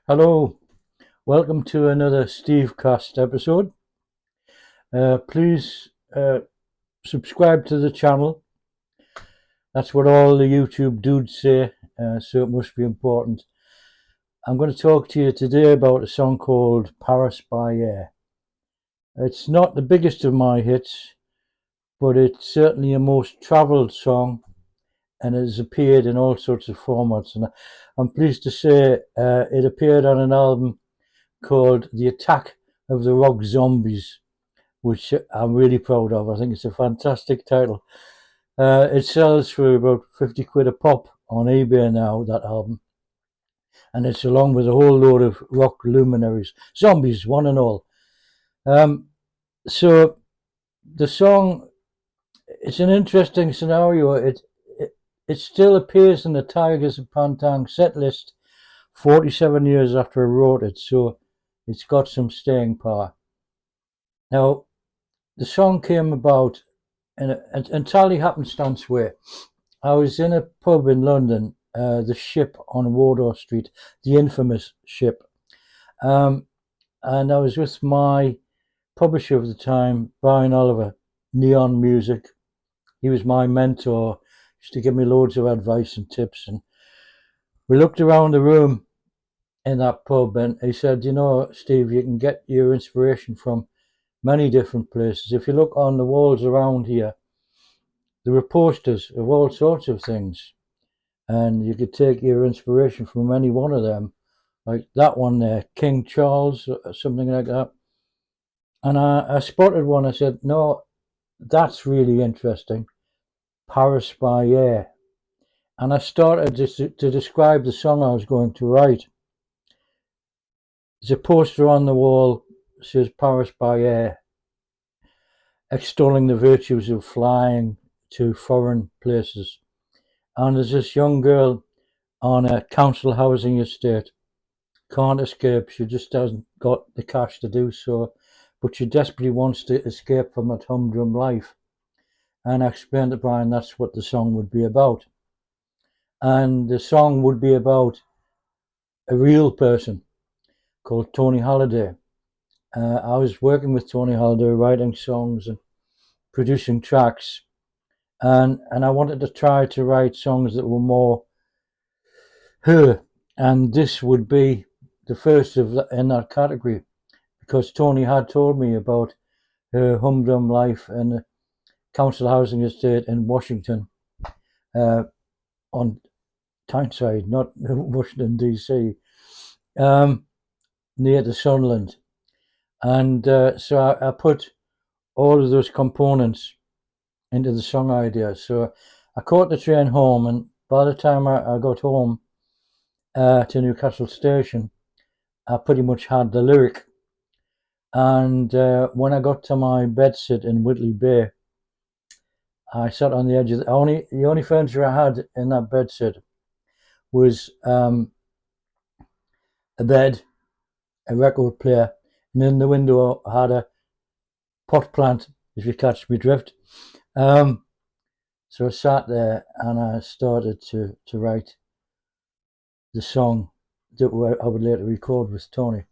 Hello, welcome to another Steve Cast episode. Please subscribe to the channel. That's what all the YouTube dudes say, so it must be important. I'm going to talk to you today about a song called Paris by Air. It's not the biggest of my hits, but it's certainly a most travelled song and it has appeared in all sorts of formats. And I'm pleased to say it appeared on an album called The Attack of the Rock Zombies, which I'm really proud of. I think it's a fantastic title. It sells for about 50 quid a pop on eBay now, that album. And it's along with a whole load of rock luminaries, zombies, one and all. So the song, it's an interesting scenario. It still appears in the Tigers of Pantang set list 47 years after I wrote it, so it's got some staying power. Now, the song came about in an entirely happenstance way. I was in a pub in London, the Ship on Wardour Street, the infamous Ship, and I was with my publisher of the time, Brian Oliver, Neon Music. He was my mentor, used to give me loads of advice and tips, and we looked around the room in that pub and he said, you know, Steve, you can get your inspiration from many different places. If you look on the walls around here, there were posters of all sorts of things, and you could take your inspiration from any one of them, like that one there, King Charles, or something like that. And I spotted one. I said, no, that's really interesting. Paris by Air. And I started to describe the song I was going to write. There's a poster on the wall that says Paris by Air, extolling the virtues of flying to foreign places. And there's this young girl on a council housing estate, can't escape. She just hasn't got the cash to do so, but she desperately wants to escape from that humdrum life. And I explained to Brian that's what the song would be about. And the song would be about a real person called Tony Halliday. I was working with Tony Halliday, writing songs and producing tracks, and I wanted to try to write songs that were more her, and this would be the first of in that category, because Tony had told me about her humdrum life in a council housing estate in Washington, on Tyneside, not Washington DC, near the Sunderland. And so I put all of those components into the song idea. So I caught the train home, and by the time I got home to Newcastle Station, I pretty much had the lyric. And when I got to my bedsit in Whitley Bay, I sat on the edge of the only furniture I had in that bedsit was a bed, a record player, and in the window I had a pot plant, if you catch me drift. So I sat there and I started to write the song that I would later record with Tony.